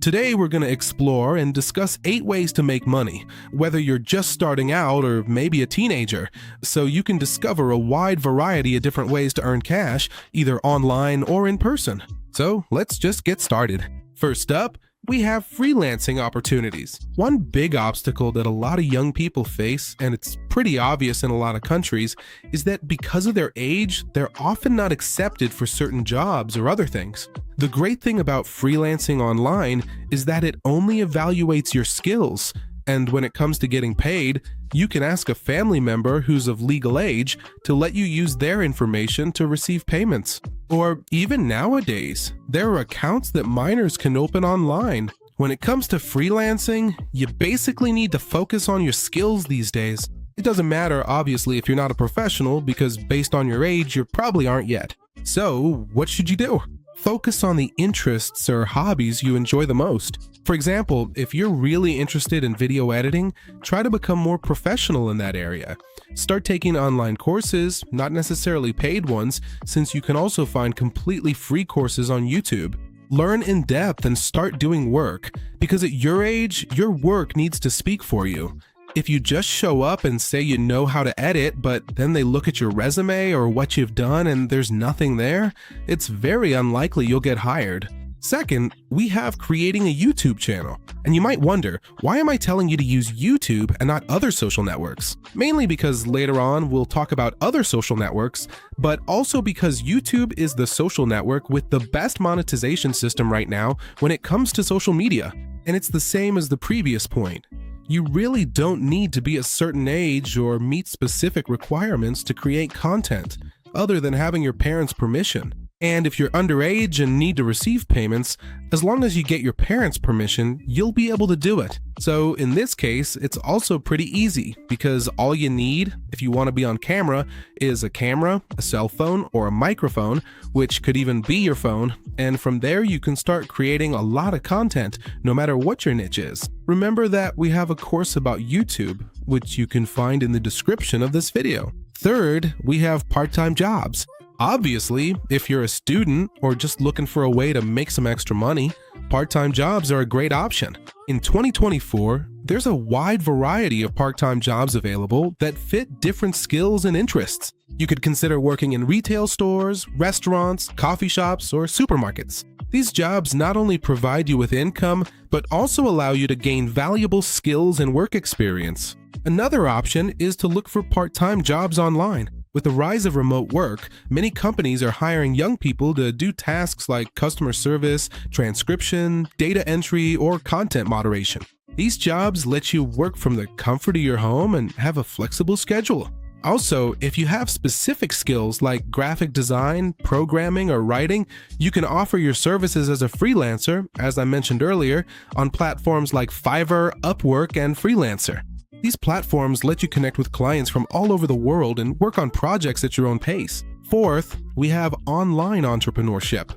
Today, we're going to explore and discuss 8 ways to make money, whether you're just starting out or maybe a teenager, so you can discover a wide variety of different ways to earn cash, either online or in person. So let's just get started. First up, we have freelancing opportunities. One big obstacle that a lot of young people face, and it's pretty obvious in a lot of countries, is that because of their age, they're often not accepted for certain jobs or other things. The great thing about freelancing online is that it only evaluates your skills, and when it comes to getting paid, you can ask a family member who's of legal age to let you use their information to receive payments. Or even nowadays, there are accounts that minors can open online. When it comes to freelancing, you basically need to focus on your skills these days. It doesn't matter, obviously, if you're not a professional, because based on your age, you probably aren't yet. So, what should you do? Focus on the interests or hobbies you enjoy the most. For example, if you're really interested in video editing, try to become more professional in that area. Start taking online courses, not necessarily paid ones, since you can also find completely free courses on YouTube. Learn in depth and start doing work, because at your age, your work needs to speak for you. If you just show up and say you know how to edit, but then they look at your resume or what you've done and there's nothing there, it's very unlikely you'll get hired. Second, we have creating a YouTube channel. And you might wonder, why am I telling you to use YouTube and not other social networks? Mainly because later on we'll talk about other social networks, but also because YouTube is the social network with the best monetization system right now when it comes to social media. And it's the same as the previous point. You really don't need to be a certain age or meet specific requirements to create content, other than having your parents' permission. And if you're underage and need to receive payments, as long as you get your parents' permission, you'll be able to do it. So in this case, it's also pretty easy, because all you need, if you want to be on camera, is a camera, a cell phone, or a microphone, which could even be your phone, and from there you can start creating a lot of content, no matter what your niche is. Remember that we have a course about YouTube, which you can find in the description of this video. Third, we have part-time jobs. Obviously, if you're a student or just looking for a way to make some extra money, part-time jobs are a great option. In 2024, there's a wide variety of part-time jobs available that fit different skills and interests. You could consider working in retail stores, restaurants, coffee shops, or supermarkets. These jobs not only provide you with income, but also allow you to gain valuable skills and work experience. Another option is to look for part-time jobs online. With the rise of remote work, many companies are hiring young people to do tasks like customer service, transcription, data entry, or content moderation. These jobs let you work from the comfort of your home and have a flexible schedule. Also, if you have specific skills like graphic design, programming, or writing, you can offer your services as a freelancer, as I mentioned earlier, on platforms like Fiverr, Upwork, and Freelancer. These platforms let you connect with clients from all over the world and work on projects at your own pace. Fourth, we have online entrepreneurship.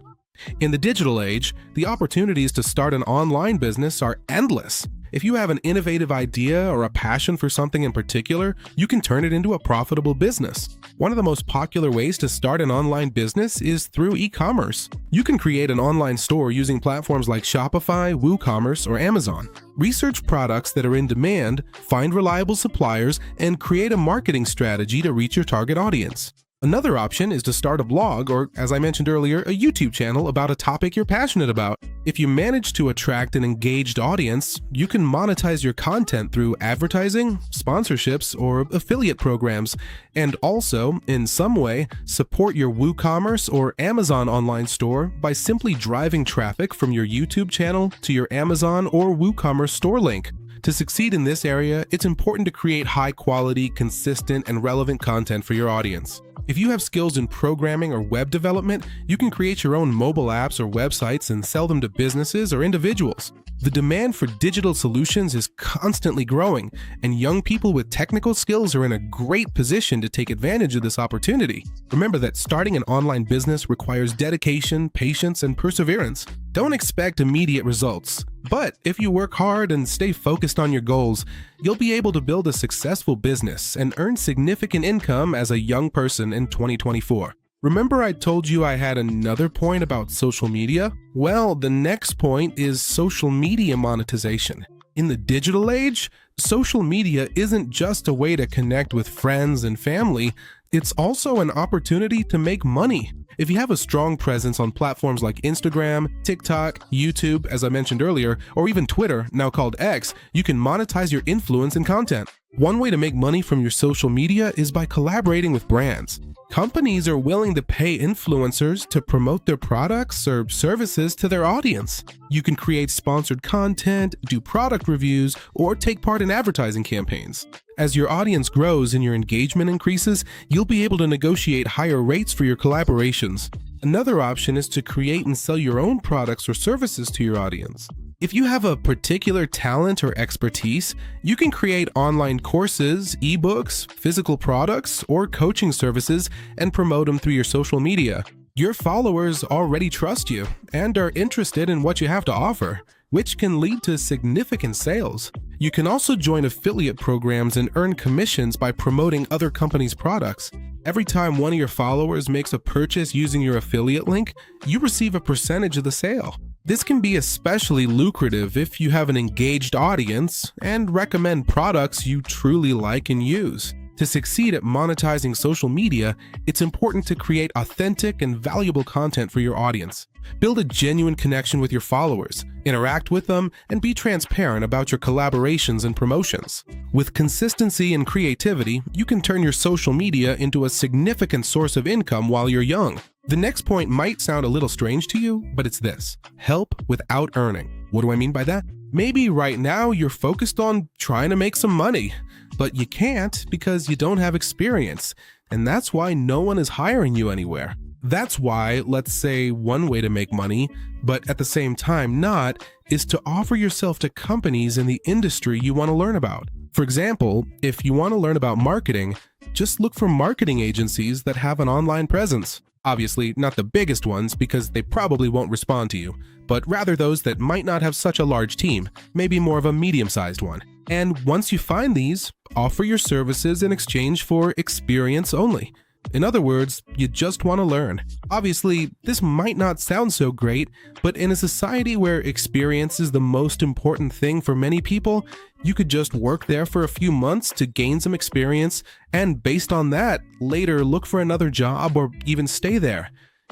In the digital age, the opportunities to start an online business are endless. If you have an innovative idea or a passion for something in particular, you can turn it into a profitable business. One of the most popular ways to start an online business is through e-commerce. You can create an online store using platforms like Shopify, WooCommerce, or Amazon. Research products that are in demand, find reliable suppliers, and create a marketing strategy to reach your target audience. Another option is to start a blog or, as I mentioned earlier, a YouTube channel about a topic you're passionate about. If you manage to attract an engaged audience, you can monetize your content through advertising, sponsorships, or affiliate programs, and also, in some way, support your WooCommerce or Amazon online store by simply driving traffic from your YouTube channel to your Amazon or WooCommerce store link. To succeed in this area, it's important to create high-quality, consistent, and relevant content for your audience. If you have skills in programming or web development, you can create your own mobile apps or websites and sell them to businesses or individuals. The demand for digital solutions is constantly growing, and young people with technical skills are in a great position to take advantage of this opportunity. Remember that starting an online business requires dedication, patience, and perseverance. Don't expect immediate results, but if you work hard and stay focused on your goals, you'll be able to build a successful business and earn significant income as a young person in 2024. Remember I told you I had another point about social media? Well, the next point is social media monetization. In the digital age, social media isn't just a way to connect with friends and family, it's also an opportunity to make money. If you have a strong presence on platforms like Instagram, TikTok, YouTube, as I mentioned earlier, or even Twitter, now called X, you can monetize your influence and content. One way to make money from your social media is by collaborating with brands. Companies are willing to pay influencers to promote their products or services to their audience. You can create sponsored content, do product reviews, or take part in advertising campaigns. As your audience grows and your engagement increases, you'll be able to negotiate higher rates for your collaborations. Another option is to create and sell your own products or services to your audience. If you have a particular talent or expertise, you can create online courses, ebooks, physical products, or coaching services and promote them through your social media. Your followers already trust you and are interested in what you have to offer, which can lead to significant sales. You can also join affiliate programs and earn commissions by promoting other companies' products. Every time one of your followers makes a purchase using your affiliate link, you receive a percentage of the sale. This can be especially lucrative if you have an engaged audience and recommend products you truly like and use. To succeed at monetizing social media, it's important to create authentic and valuable content for your audience. Build a genuine connection with your followers, interact with them, and be transparent about your collaborations and promotions. With consistency and creativity, you can turn your social media into a significant source of income while you're young. The next point might sound a little strange to you, but it's this: help without earning. What do I mean by that? Maybe right now you're focused on trying to make some money, but you can't because you don't have experience, and that's why no one is hiring you anywhere. That's why, let's say, one way to make money, but at the same time not, is to offer yourself to companies in the industry you want to learn about. For example, if you want to learn about marketing, just look for marketing agencies that have an online presence. Obviously, not the biggest ones because they probably won't respond to you, but rather those that might not have such a large team, maybe more of a medium-sized one. And once you find these, offer your services in exchange for experience only. In other words, you just want to learn. Obviously, this might not sound so great, but in a society where experience is the most important thing for many people, you could just work there for a few months to gain some experience, and based on that, later look for another job or even stay there.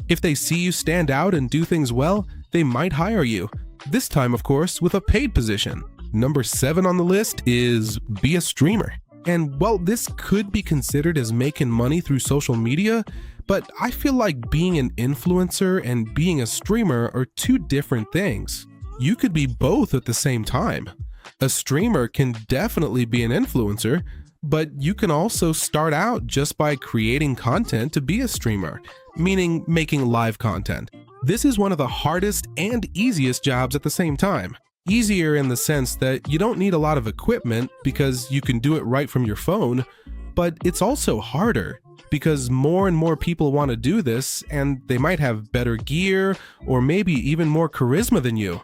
If they see you stand out and do things well, they might hire you. This time, of course, with a paid position. Number 7 on the list is be a streamer. And while this could be considered as making money through social media, but I feel like being an influencer and being a streamer are two different things. You could be both at the same time. A streamer can definitely be an influencer, but you can also start out just by creating content to be a streamer, meaning making live content. This is one of the hardest and easiest jobs at the same time. Easier in the sense that you don't need a lot of equipment because you can do it right from your phone, but it's also harder because more and more people want to do this and they might have better gear or maybe even more charisma than you.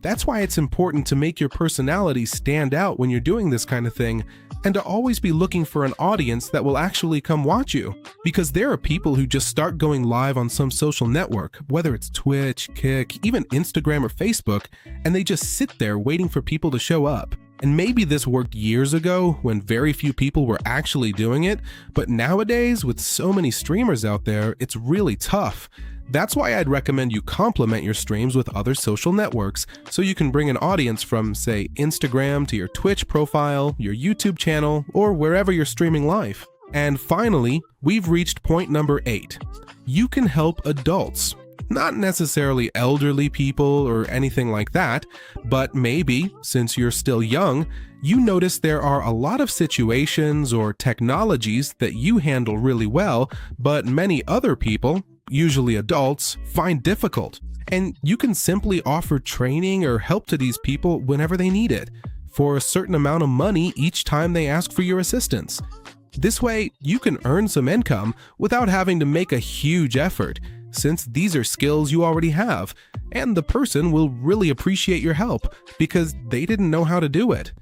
That's why it's important to make your personality stand out when you're doing this kind of thing, and to always be looking for an audience that will actually come watch you. Because there are people who just start going live on some social network, whether it's Twitch, Kick, even Instagram or Facebook, and they just sit there waiting for people to show up. And maybe this worked years ago when very few people were actually doing it, but nowadays with so many streamers out there, it's really tough. That's why I'd recommend you complement your streams with other social networks so you can bring an audience from, say, Instagram to your Twitch profile, your YouTube channel, or wherever you're streaming live. And finally, we've reached point number 8. You can help adults. Not necessarily elderly people or anything like that, but maybe, since you're still young, you notice there are a lot of situations or technologies that you handle really well, but many other people, usually adults, find difficult. And you can simply offer training or help to these people whenever they need it, for a certain amount of money each time they ask for your assistance. This way, you can earn some income without having to make a huge effort, since these are skills you already have, and the person will really appreciate your help because they didn't know how to do it.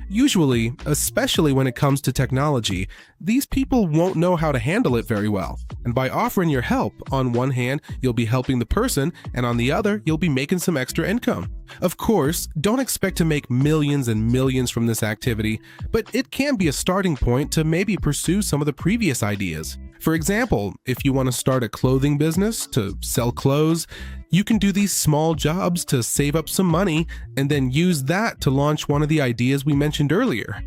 Usually, especially when it comes to technology, these people won't know how to handle it very well. And by offering your help, on one hand, you'll be helping the person, and on the other, you'll be making some extra income. Of course, don't expect to make millions and millions from this activity, but it can be a starting point to maybe pursue some of the previous ideas. For example, if you want to start a clothing business to sell clothes, you can do these small jobs to save up some money and then use that to launch one of the ideas we mentioned earlier.